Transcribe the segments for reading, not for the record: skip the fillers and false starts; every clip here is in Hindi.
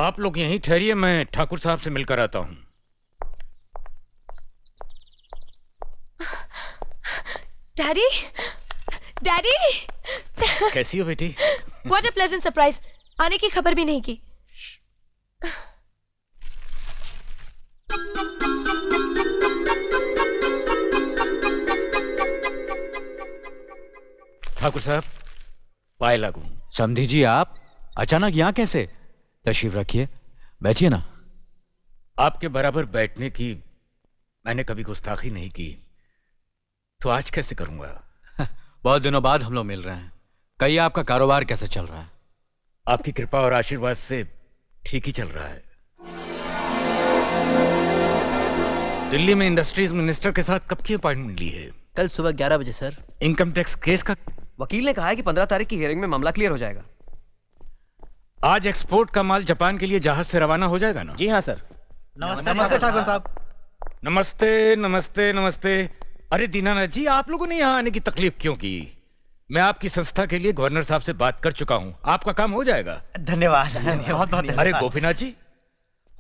आप लोग यहीं ठहरिए, मैं ठाकुर साहब से मिलकर आता हूँ। Daddy, daddy. कैसी हो बेटी? What a pleasant surprise! आने की खबर भी नहीं की। ठाकुर साहब, पाए लागू। समधी जी, आप अचानक यहाँ कैसे? तशरीफ रखिए, बैठिए ना। आपके बराबर बैठने की मैंने कभी गुस्ताखी नहीं की, तो आज कैसे करूंगा? बहुत दिनों बाद हम लोग मिल रहे हैं। कहिए, आपका कारोबार कैसे चल रहा है? आपकी कृपा और आशीर्वाद से ठीक ही चल रहा है। दिल्ली में इंडस्ट्रीज मिनिस्टर के साथ कब की अपॉइंटमेंट ली है? कल सुबह 11 बजे सर। इनकम टैक्स केस का वकील ने कहा है कि 15 तारीख की हियरिंग में मामला क्लियर हो जाएगा। आज एक्सपोर्ट का माल जापान के लिए जहाज से रवाना हो जाएगा ना? जी हाँ सर। नमस्ते ठाकुर साहब। नमस्ते नमस्ते नमस्ते। अरे दीनानाथ जी, आप लोगों ने यहाँ आने की तकलीफ क्यों की? मैं आपकी संस्था के लिए गवर्नर साहब से बात कर चुका हूँ, आपका काम हो जाएगा। धन्यवाद, बहुत बहुत। अरे गोपीनाथ जी,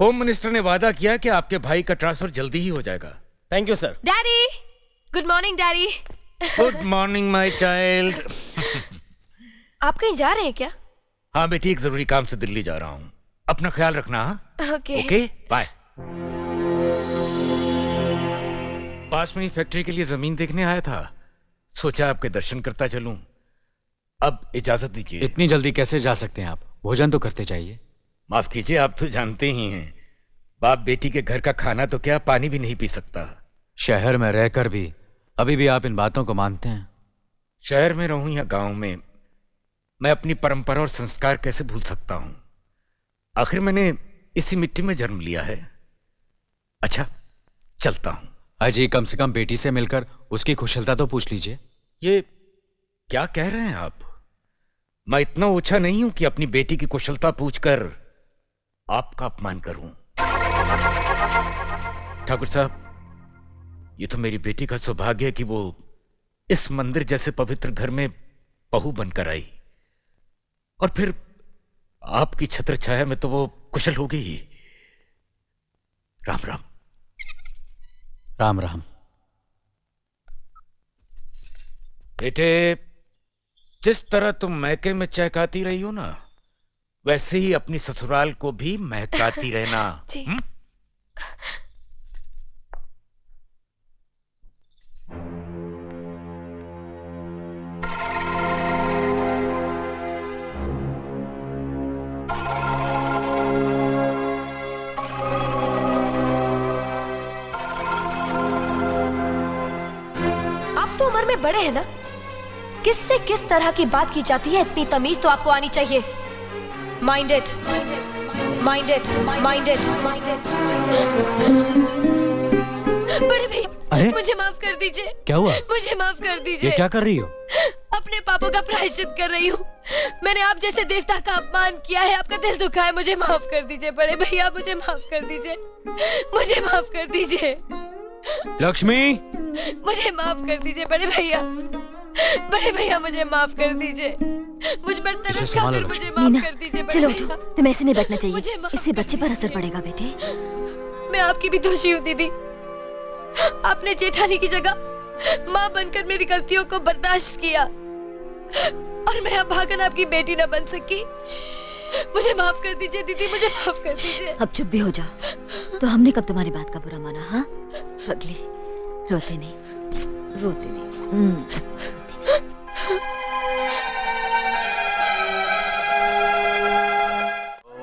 होम मिनिस्टर ने वादा किया कि आपके भाई का ट्रांसफर जल्दी ही हो जाएगा। Thank you sir. Daddy, good morning daddy. Good morning my child. आप कहीं जा रहे हैं क्या? हाँ बेटी, एक जरूरी काम से दिल्ली जा रहा हूँ, अपना ख्याल रखना। Okay okay, bye. पास में ही फैक्ट्री के लिए जमीन देखने आया था, सोचा आपके दर्शन करता चलूं। अब इजाजत दीजिए। इतनी जल्दी कैसे जा सकते हैं आप? भोजन तो करते चाहिए। माफ कीजिए, आप तो जानते ही हैं, बाप बेटी के घर का खाना तो क्या, पानी भी नहीं पी सकता। शहर में रहकर भी अभी भी आप इन बातों को मानते हैं? शहर में रहूं या गांव में, मैं अपनी परंपरा और संस्कार कैसे भूल सकता हूं? आखिर मैंने इसी मिट्टी में जन्म लिया है। अच्छा, चलता हूं। अजी, कम से कम बेटी से मिलकर उसकी कुशलता तो पूछ लीजिए। ये क्या कह रहे हैं आप? मैं इतना ऊंचा नहीं हूं कि अपनी बेटी की कुशलता पूछकर आपका अपमान करूं। ठाकुर साहब, ये तो मेरी बेटी का सौभाग्य है कि वो इस मंदिर जैसे पवित्र घर में बहू बनकर आई, और फिर आपकी छत्र छाया में तो वो कुशल हो गई। राम राम। राम राम। बेटे, जिस तरह तुम मैके में चहकाती रही हो ना, वैसे ही अपनी ससुराल को भी महकाती रहना। जी। आप तो उम्र में बड़े हैं ना, किससे किस तरह की बात की जाती है, इतनी तमीज तो आपको आनी चाहिए। Minded, minded, minded. बड़े भैया, मुझे माफ कर दीजिए। क्या हुआ? मुझे माफ कर दीजिए। ये क्या कर रही हो? अपने पापों का प्रायश्चित कर रही हूँ। मैंने आप जैसे देवता का अपमान किया है, आपका दिल दुखा है, मुझे माफ कर दीजिए बड़े भैया, मुझे माफ कर दीजिए, मुझे माफ कर दीजिए। लक्ष्मी, मुझे माफ कर दीजिए बड़े भैया, बड़े भैया मुझे माफ कर दीजिए, मुझ पर तरस खाकर मुझे माफ कर दीजिए बड़े चलो भैया। उठो, तुम्हें ऐसे नहीं बैठना चाहिए, मुझे माफ इससे कर बच्चे पर असर पड़ेगा बेटे। मैं आपकी भी दोषी हूँ दीदी। आपने जेठानी की जगह माँ बनकर मेरी गलतियों को बर्दाश्त किया, और मैं अब भागन आपकी बेटी न बन सकी। मुझे माफ कर दीजिए दीदी, मुझे माफ कर दीजिए। अब चुप भी हो जाओ। तो हमने कब तुम्हारी बात का बुरा माना? हाँ, अगली रोते नहीं, रोते नहीं।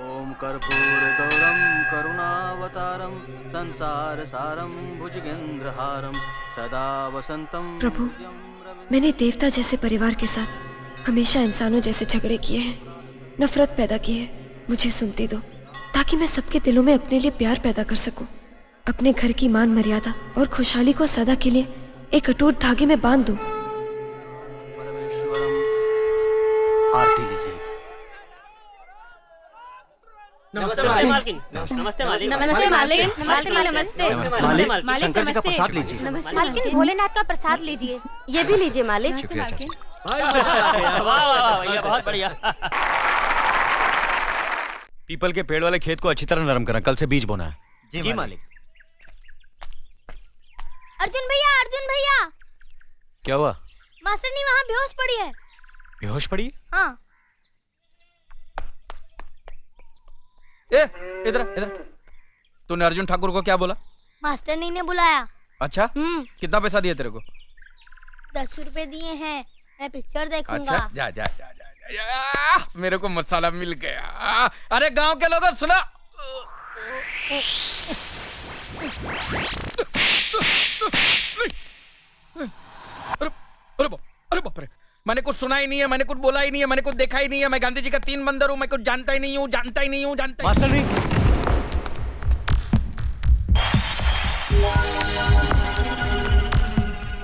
ओम कर्पूर गौरम करुणावतारम संसार सारम भुजगेंद्रहारम सदा वसंतम। प्रभु, मैंने देवता जैसे परिवार के साथ हमेशा इंसानों जैसे झगड़े किए हैं, नफरत पैदा की है। मुझे सुनती दो, ताकि मैं सबके दिलों में अपने लिए प्यार पैदा कर सकूं, अपने घर की मान मर्यादा और खुशहाली को सदा के लिए एक अटूट धागे में बांध दूं। आरती लीजिए। नमस्ते मालकिन। नमस्ते मालिक। नमस्ते मालिक। मालकिन नमस्ते। मालिक, शंकर जी का प्रसाद लीजिए। मालकिन, भोलेनाथ का प्रसाद लीजिए। ये भी लीजिए मालिक। शुक्रिया चाचा। वाह वाह, ये बहुत बढ़िया। पीपल के पेड़ वाले खेत को अच्छी तरह नरम करना, कल से बीज बोना है। जी मालिक। अर्जुन भैया क्या हुआ? मास्टरनी वहाँ बेहोश पड़ी है। बेहोश पड़ी? हाँ। ए, इधर इधर। तूने अर्जुन ठाकुर को क्या बोला? मास्टरनी ने बुलाया। अच्छा, कितना पैसा दिया तेरे को? 10 रुपए दिए हैं, मैं पिक्चर देखूंगा। अच्छा, जा जा जा जा, जा, जा। मेरे को मसाला मिल गया। अरे गांव के लोगों सुनो, अरे बाप रे, मैंने कुछ सुना ही नहीं है, मैंने कुछ बोला ही नहीं है, मैंने कुछ देखा ही नहीं है। मैं गांधी जी का 3 बंदर हूँ, मैं कुछ जानता ही नहीं हूँ, जानता ही नहीं हूँ, जानता ही। मास्टर नहीं,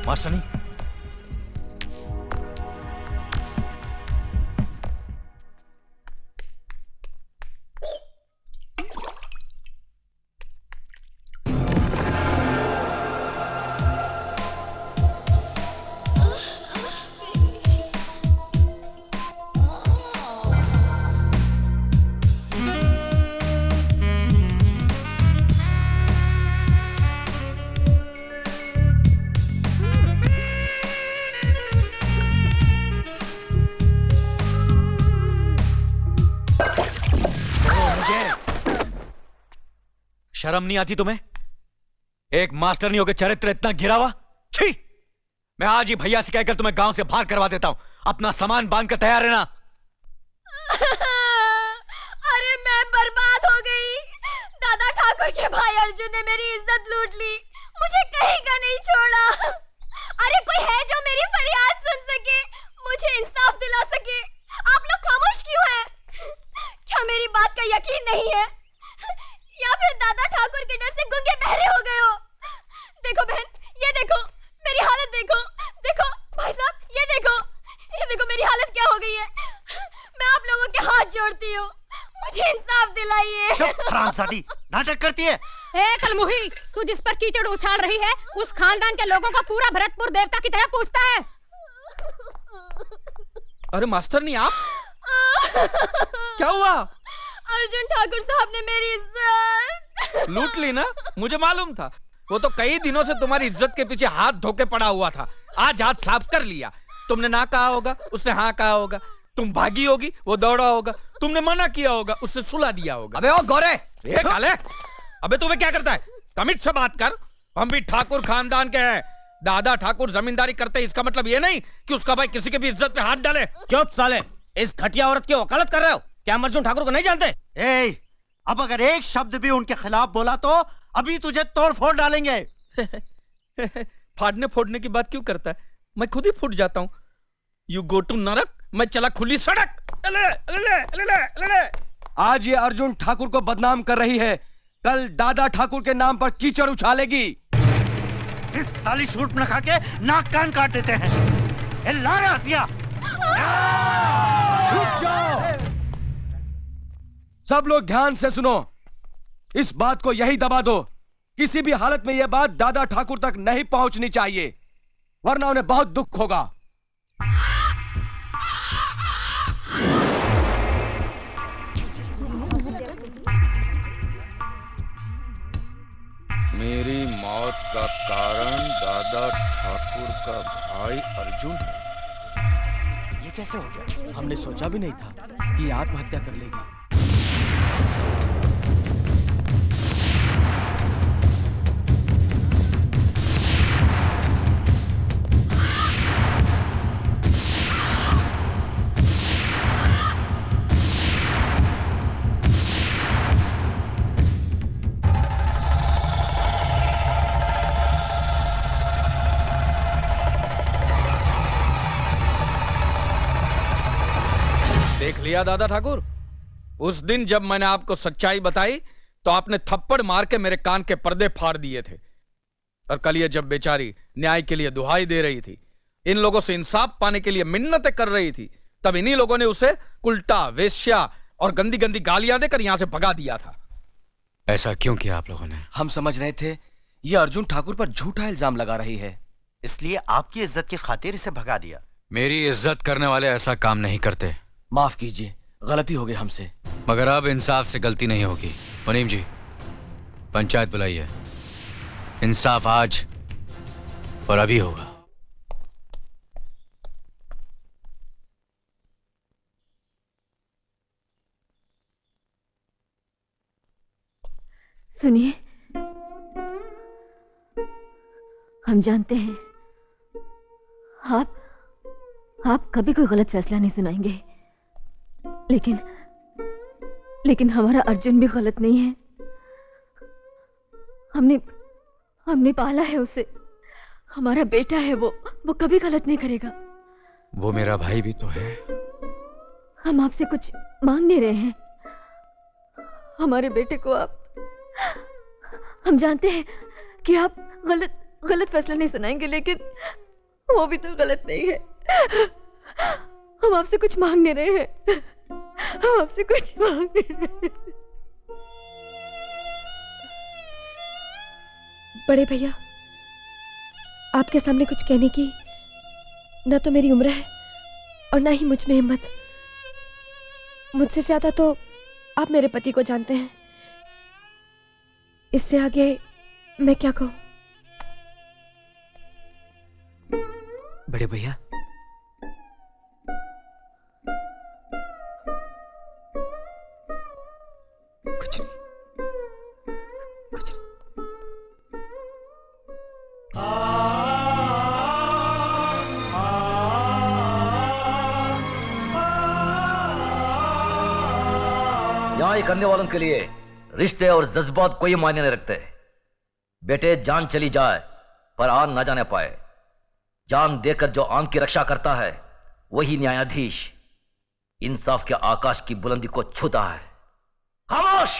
मास्टर नहीं। शर्म नहीं आती तुम्हें? एक मास्टर नहीं होकर चरित्र इतना गिरा हुआ? छी! मैं आज ही भैया से कहकर तुम्हें गांव से बाहर करवा देता हूं। अपना सामान बांध कर तैयार रहना। अरे मैं बर्बाद हो गई। दादा ठाकुर के भाई अर्जुन ने मेरी इज्जत लूट ली, मुझे कहीं का नहीं छोड़ा। अरे कोई है जो मेरी फरियाद सुन सके, मुझे इंसाफ दिला सके? आप लोग खामोश क्यों हैं? क्या मेरी बात का यकीन नहीं है, या फिर दादा ठाकुर के डर से गूंगे बहरे हो गए हो? देखो बहन, ये देखो मेरी हालत, देखो देखो भाई साहब, ये देखो मेरी हालत क्या हो गई है। मैं आप लोगों के हाथ जोड़ती हूँ, मुझे इंसाफ दिलाइए। चुप हरामजादी, नाटक करती है। ए कलमुही, तू जिस पर कीचड़ उछाल रही है उस खानदान के लोगों का पूरा भरतपुर देवता की तरह पूछता है। अरे मास्टर नहीं, आप क्या हुआ? अर्जुन ठाकुर साहब ने मेरी इज्जत लूट ली ना, मुझे मालूम था। वो तो कई दिनों से तुम्हारी इज्जत के पीछे हाथ धोके पड़ा हुआ था, आज हाथ साफ कर लिया। तुमने ना कहा होगा, उसने हाँ कहा होगा। तुम भागी होगी, वो दौड़ा होगा। तुमने मना किया होगा, उससे सुला दिया होगा। अबे ओ गोरे, ये काले, अबे तुम्हें क्या करता है? तमीज से बात कर। हम भी ठाकुर खानदान के हैं। दादा ठाकुर जमींदारी करते हैं, इसका मतलब ये नहीं कि उसका भाई किसी के भी इज्जत पे हाथ डाले। चुप साले, इस घटिया औरत की वकालत कर रहे हो? क्या हम अर्जुन ठाकुर को नहीं जानते? ए, अब अगर एक शब्द भी उनके खिलाफ बोला तो अभी तुझे तोड़ फोड़ डालेंगे। फाड़ने फोड़ने की बात क्यों करता है? मैं खुद ही फूट जाता हूँ। यू गो टू नरक, मैं चला खुली सड़क। अले, अले, अले, अले। आज ये अर्जुन ठाकुर को बदनाम कर रही है, कल दादा ठाकुर के नाम पर कीचड़ उछालेगी। इस साली शूट न खा के नाक कान काट देते हैं। ए लानतिया, रुक जाओ। सब लोग ध्यान से सुनो, इस बात को यही दबा दो। किसी भी हालत में यह बात दादा ठाकुर तक नहीं पहुंचनी चाहिए, वरना उन्हें बहुत दुख होगा। मेरी मौत का कारण दादा ठाकुर का भाई अर्जुन है। ये कैसे हो गया? हमने सोचा भी नहीं था कि आत्महत्या कर लेगी। देख लिया दादा ठाकुर, उस दिन जब मैंने आपको सच्चाई बताई तो आपने थप्पड़ मार के मेरे कान के पर्दे फाड़ दिए थे। और कल ये जब बेचारी न्याय के लिए दुहाई दे रही थी, इन लोगों से इंसाफ पाने के लिए मिन्नतें कर रही थी, तब इन्हीं लोगों ने उसे उल्टा, वेश्या और गंदी गंदी गालियां देकर यहां से भगा दिया था। ऐसा क्यों किया आप लोगों ने? हम समझ रहे थे ये अर्जुन ठाकुर पर झूठा इल्जाम लगा रही है, इसलिए आपकी इज्जत की खातिर इसे भगा दिया। मेरी इज्जत करने वाले ऐसा काम नहीं करते। माफ कीजिए, गलती हो गई हमसे। मगर अब इंसाफ से गलती नहीं होगी। मुनीम जी, पंचायत बुलाइए। इंसाफ आज और अभी होगा। सुनिए, हम जानते हैं आप कभी कोई गलत फैसला नहीं सुनाएंगे, लेकिन हमारा अर्जुन भी गलत नहीं है। हमने पाला है उसे, हमारा बेटा है वो कभी गलत नहीं करेगा। वो मेरा भाई भी तो है। हम आपसे कुछ मांग नहीं रहे हैं। हमारे बेटे को आप, हम जानते हैं कि आप गलत फैसला नहीं सुनाएंगे, लेकिन वो भी तो गलत नहीं है। हम आपसे कुछ मांग नहीं रहे हैं। हम आपसे कुछ मांग नहीं रहे हैं। बड़े भैया, आपके सामने कुछ कहने की ना तो मेरी उम्र है और ना ही मुझ में हिम्मत। मुझसे ज्यादा तो आप मेरे पति को जानते हैं। इससे आगे मैं क्या कहूं? बड़े भैया, कुछ नहीं, कुछ नहीं। न्याय करने वालों के लिए रिश्ते और जज्बात कोई मायने नहीं रखते। बेटे, जान चली जाए पर आन ना जाने पाए। जान देकर जो आन की रक्षा करता है वही न्यायाधीश इंसाफ के आकाश की बुलंदी को छूता है। खामोश!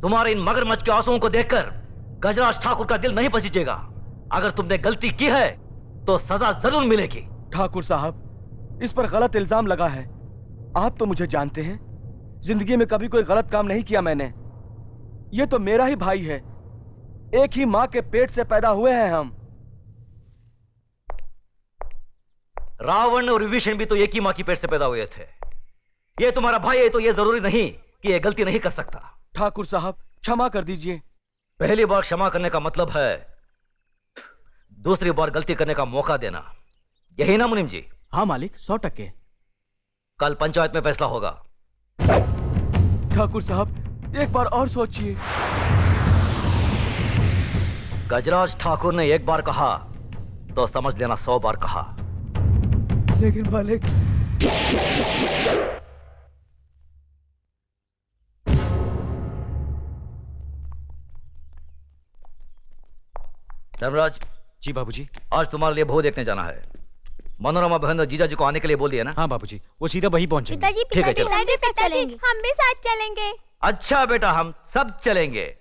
तुम्हारे इन मगरमच्छ के आंसुओं को देखकर गजराज ठाकुर का दिल नहीं पसीजेगा। अगर तुमने गलती की है तो सजा जरूर मिलेगी। ठाकुर साहब, इस पर गलत इल्जाम लगा है। आप तो मुझे जानते हैं, जिंदगी में कभी कोई गलत काम नहीं किया मैंने। ये तो मेरा ही भाई है, एक ही माँ के पेट से पैदा हुए हैं हम। रावण और विभीषण भी तो एक ही माँ की पेट से पैदा हुए थे। ये तुम्हारा भाई है तो ये जरूरी नहीं कि ये गलती नहीं कर सकता। ठाकुर साहब, क्षमा कर दीजिए। पहली बार क्षमा करने का मतलब है दूसरी बार गलती करने का मौका देना, यही ना मुनीम जी? हाँ मालिक, 100%। कल पंचायत में फैसला होगा। ठाकुर साहब, एक बार और सोचिए। गजराज ठाकुर ने एक बार कहा तो समझ लेना 100 बार कहा। लेकिन मालिक, धर्मराज जी बाबूजी। आज तुम्हारे लिए बहू देखने जाना है। मनोरमा बहन और जीजा जी को आने के लिए बोल दिया ना? हाँ बाबूजी, वो सीधा वहीं पहुंचेंगे। पिताजी, ठीक है, पिताजी, चलो। पिताजी, हम भी साथ चलेंगे। अच्छा बेटा, हम सब चलेंगे।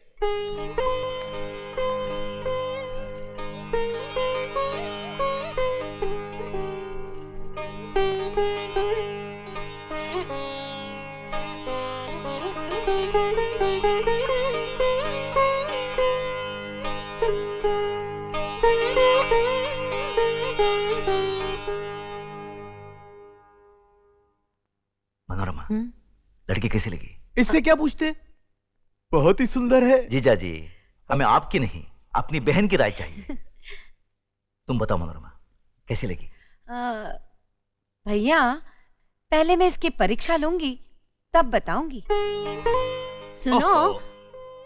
मनोरमा, लड़की कैसी लगी? इससे क्या पूछते? बहुत ही सुंदर है। जीजा जी, हमें आपकी नहीं अपनी बहन की राय चाहिए। तुम बताओ मनोरमा, कैसी लगी? भैया, पहले मैं इसकी परीक्षा लूंगी, तब बताऊंगी। सुनो,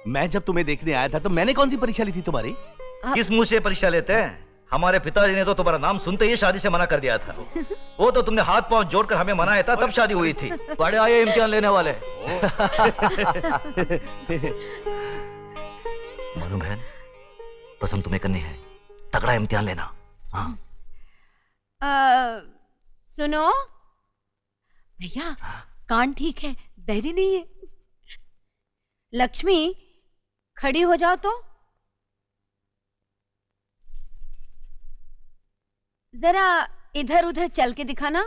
मैं जब तुम्हें देखने आया था तो मैंने कौन सी परीक्षा ली थी तुम्हारी? किस मुंह से परीक्षा लेते हैं? हमारे पिताजी ने तो तुम्हारा नाम सुनते ही शादी से मना कर दिया था। वो तो तुमने हाथ पांव जोड़कर हमें मनाया था, तब शादी हुई थी। बड़े आए इम्तिहान लेने वाले। मनु बहन, पसंद तुम्हें करनी है, तगड़ा इम्तिहान लेना। हाँ। सुनो भैया, कान ठीक है, बहरी नहीं है। लक्ष्मी, खड़ी हो जाओ तो। जरा इधर उधर चल के दिखाना।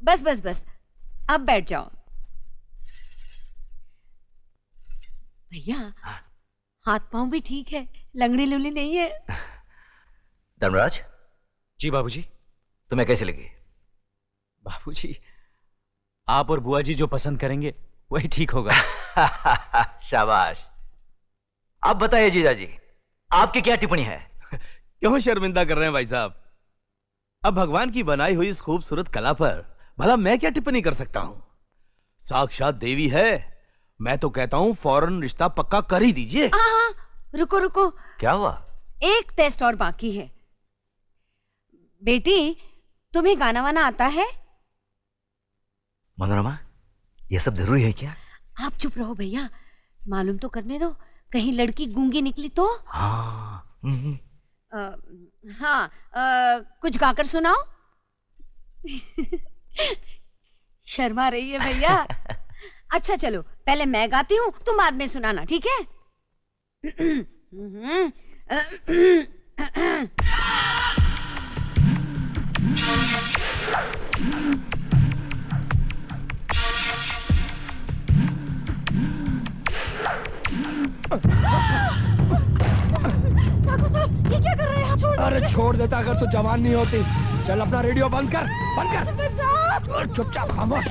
बस बस बस, अब बैठ जाओ। भैया, हाथ पांव भी ठीक है, लंगड़ी लुली नहीं है। धर्मराज। जी बाबूजी। तुम्हें कैसी लगी? बाबूजी, आप और बुआ जी जो पसंद करेंगे वही ठीक होगा। शाबाश। अब बताइए जीजाजी, आपकी क्या टिप्पणी है? क्यों शर्मिंदा कर रहे हैं भाई साहब? अब भगवान की बनाई हुई इस खूबसूरत कला पर भला मैं क्या टिप्पणी कर सकता हूं? साक्षात देवी है। मैं तो कहता हूं फौरन रिश्ता पक्का कर ही दीजिए। हाँ, रुको रुको। क्या हुआ? एक टेस्ट और बाकी है। बेटी, तुम्हें गाना वाना आता है? मनोरमा, ये सब जरूरी है क्या? आप चुप रहो भैया, मालूम तो करने दो, कहीं लड़की गूंगी निकली तो। हाँ। हाँ, कुछ गाकर सुनाओ। शर्मा रही है भैया। अच्छा चलो, पहले मैं गाती हूँ, तुम बाद में सुनाना, ठीक है? ये क्या कर रहे हैं? छोड़। अरे छोड़ देता अगर तो जवान नहीं होती। चल अपना रेडियो बंद कर, बंद कर। चुपचाप खामोश।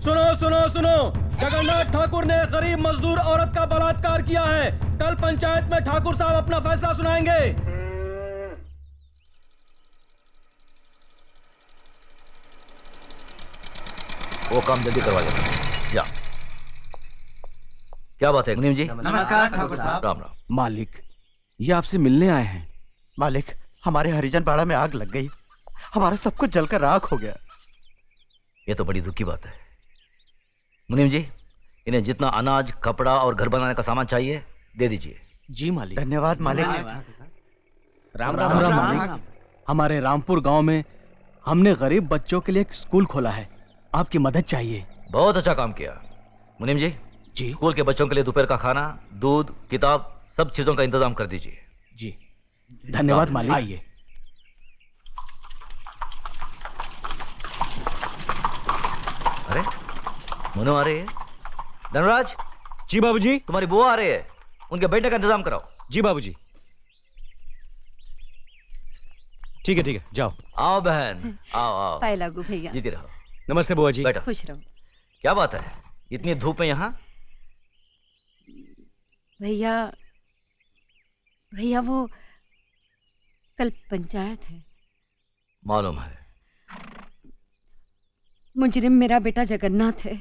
सुनो सुनो सुनो, जगन्नाथ ठाकुर ने गरीब मजदूर औरत का बलात्कार किया है। कल पंचायत में ठाकुर साहब अपना फैसला सुनाएंगे। वो काम जल्दी करवा लेना। जा। क्या बात है मुनीम जी? नमस्कार ठाकुर साहब। राम राम। मालिक, ये आपसे मिलने आए हैं। मालिक, हमारे हरिजन पाड़ा में आग लग गई, हमारा सब कुछ जलकर राख हो गया। ये तो बड़ी दुख की बात है। मुनीम जी, इन्हें जितना अनाज, कपड़ा और घर बनाने का सामान चाहिए दे दीजिए। जी मालिक। धन्यवाद मालिक। राम राम राम मालिक। हमारे रामपुर गांव में हमने गरीब बच्चों के लिए एक स्कूल खोला है, आपकी मदद चाहिए। बहुत अच्छा काम किया। मुनीम जी, स्कूल के बच्चों के लिए दोपहर का खाना, दूध, किताब, सब चीजों का इंतजाम कर दीजिए। जी धन्यवाद मालिक। आइए। अरे मुनो आ रही है। धनराज। जी बाबूजी। तुम्हारी बुआ आ रही है, उनके बैठने का इंतजाम कराओ। जी बाबूजी। ठीक है, जाओ। आओ बहन, आओ आओ। पाए लागू भैया। जीती रहो। नमस्ते बुआ जी। बैठो। खुश रहो। क्या बात है, इतनी धूप में यहाँ? भैया वो कल पंचायत है। मालूम है। मुजरिम मेरा बेटा जगन्नाथ है।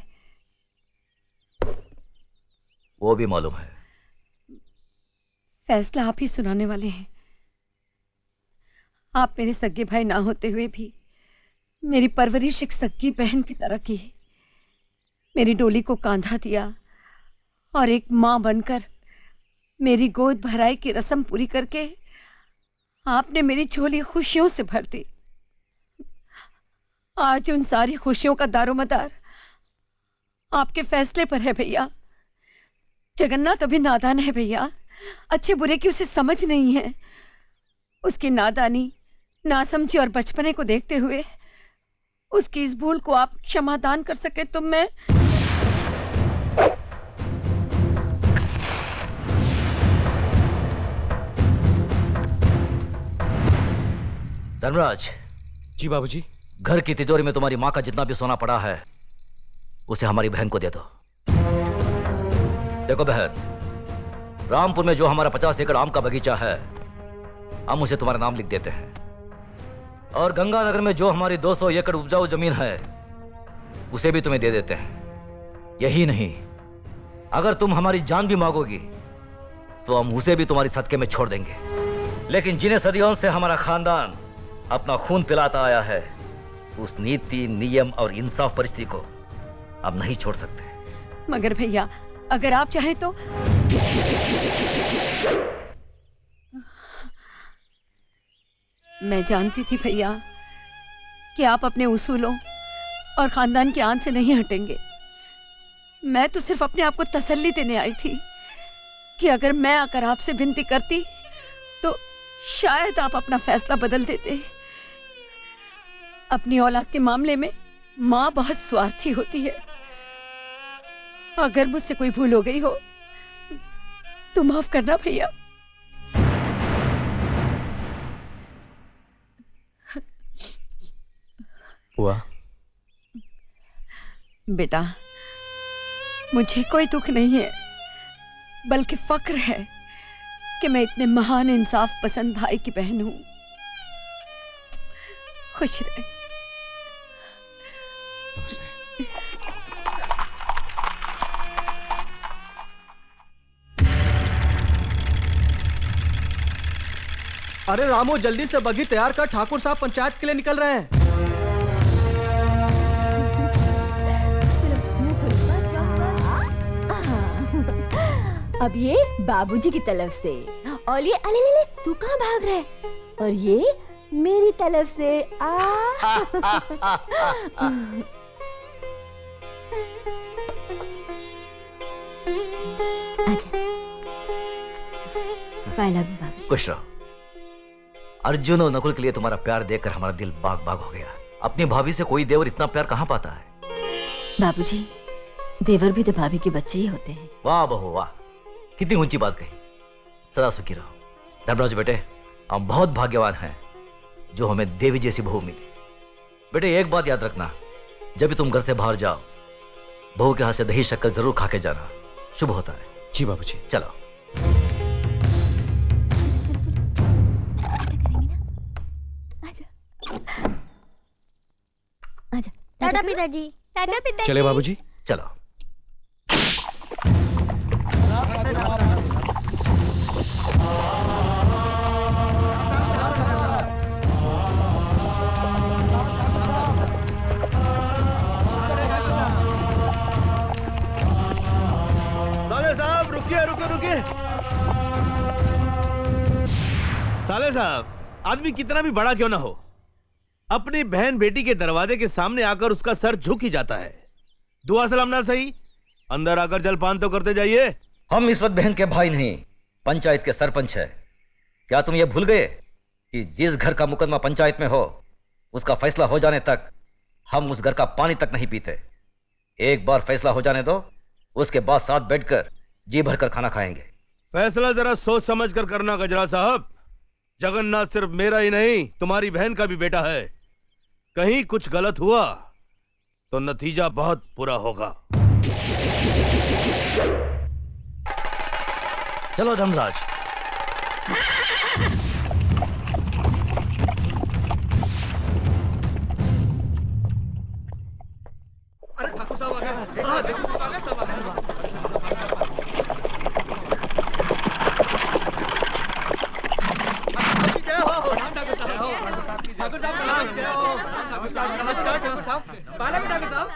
वो भी मालूम है। फैसला आप ही सुनाने वाले हैं। आप मेरे सगे भाई ना होते हुए भी मेरी परवरिश एक सगी बहन की तरह की। मेरी डोली को कांधा दिया और एक मां बनकर मेरी गोद भराई की रस्म पूरी करके आपने मेरी झोली खुशियों से भर दी। आज उन सारी खुशियों का दारोमदार आपके फैसले पर है भैया। जगन्नाथ अभी नादान है भैया, अच्छे बुरे की उसे समझ नहीं है। उसकी नादानी, नासमझी और बचपने को देखते हुए उसकी इस भूल को आप क्षमादान कर सके तो मैं। धनराज। जी बाबूजी। घर की तिजोरी में तुम्हारी माँ का जितना भी सोना पड़ा है उसे हमारी बहन को दे दो। देखो बहन, रामपुर में जो हमारा 50 एकड़ आम का बगीचा है हम उसे तुम्हारा नाम लिख देते हैं, और गंगानगर में जो हमारी 200 एकड़ उपजाऊ जमीन है उसे भी तुम्हें दे देते हैं। यही नहीं, अगर तुम हमारी जान भी मांगोगी तो हम उसे भी तुम्हारी सदके में छोड़ देंगे। लेकिन जिन्हें सदियों से हमारा खानदान अपना खून पिलाता आया है उस नीति, नियम और इंसाफ परिस्थिति को अब नहीं छोड़ सकते। मगर भैया अगर आप चाहें तो। मैं जानती थी भैया कि आप अपने उसूलों और खानदान की आन से नहीं हटेंगे। मैं तो सिर्फ अपने आप को तसल्ली देने आई थी कि अगर मैं आकर आपसे विनती करती तो शायद आप अपना फैसला बदल देते। अपनी औलाद के मामले में माँ बहुत स्वार्थी होती है। अगर मुझसे कोई भूल हो गई हो तो माफ करना भैया। हुआ बेटा, मुझे कोई दुख नहीं है, बल्कि फक्र है कि मैं इतने महान इंसाफ पसंद भाई की बहन हूं। खुश रहे। अरे रामू, जल्दी से बगी तैयार कर, ठाकुर साहब पंचायत के लिए निकल रहे हैं। अब ये बाबूजी की तरफ से, और ये अले ले ले, तू कहाँ भाग रहा है? और ये मेरी तरफ से बाबूजी। खुश रहो। अर्जुन और नकुल के लिए तुम्हारा प्यार देखकर हमारा दिल बाग बाग हो गया। अपनी भाभी से कोई देवर इतना प्यार कहाँ पाता है? बाबूजी, देवर भी तो भाभी के बच्चे ही होते हैं। वाह बहू वाह, कितनी ऊंची बात कही। सदा सुखी रहो। धर्मराज बेटे, हम बहुत भाग्यवान हैं जो हमें देवी जैसी बहू मिली। बेटे एक बात याद रखना, जब भी तुम घर से बाहर जाओ, बहू के हाथ से दही शक्कर जरूर खा के जाना, शुभ होता है। जी बाबूजी। चलो। आजा। टाटा पिताजी। टाटा पिताजी। चले बाबूजी। चलो। साले साहब रुकिए रुकिए रुकिए। साले साहब, आदमी कितना भी बड़ा क्यों ना हो, अपनी बहन बेटी के दरवाजे के सामने आकर उसका सर झुक ही जाता है। दुआ सलाम ना सही, अंदर आकर जलपान तो करते जाइए। हम इस वक्त बहन के भाई नहीं, पंचायत के सरपंच है। क्या तुम ये भूल गए कि जिस घर का मुकदमा पंचायत में हो, उसका फैसला हो जाने तक हम उस घर का पानी तक नहीं पीते। एक बार फैसला हो जाने दो, उसके बाद साथ बैठकर जी भरकर खाना खाएंगे। फैसला जरा सोच समझ कर करना गजरा साहब। जगन्नाथ सिर्फ मेरा ही नहीं, तुम्हारी बहन का भी बेटा है। कहीं कुछ गलत हुआ तो नतीजा बहुत बुरा होगा। चलो धर्मराज। अरे ठाकुर साहब आ गए। हाँ देखो आ गए, सब आ गए। ठाकुर साहब नमस्कार। ठाकुर साहब पहले भी ठाकुर साहब।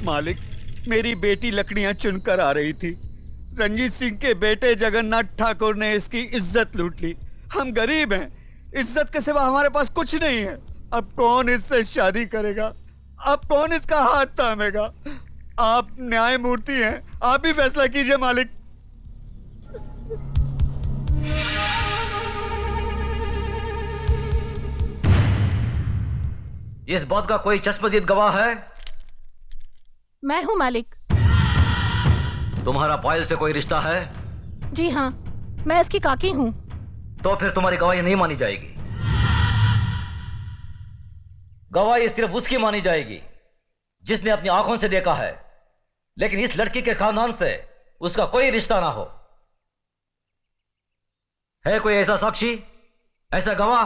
मालिक, मेरी बेटी लकड़ियां चुनकर आ रही थी। रंजीत सिंह के बेटे जगन्नाथ ठाकुर ने इसकी इज्जत लूट ली। हम गरीब हैं, इज्जत के सिवा हमारे पास कुछ नहीं है। अब कौन इससे शादी करेगा? अब कौन इसका हाथ थामेगा? आप न्यायमूर्ति हैं, आप ही फैसला कीजिए मालिक। इस बात का कोई चश्मदीद गवाह है? मैं हूं मालिक। तुम्हारा पायल से कोई रिश्ता है? जी हाँ, मैं इसकी काकी हूं। तो फिर तुम्हारी गवाही नहीं मानी जाएगी। गवाही सिर्फ उसकी मानी जाएगी जिसने अपनी आंखों से देखा है, लेकिन इस लड़की के खानदान से उसका कोई रिश्ता ना हो। है कोई ऐसा साक्षी, ऐसा गवाह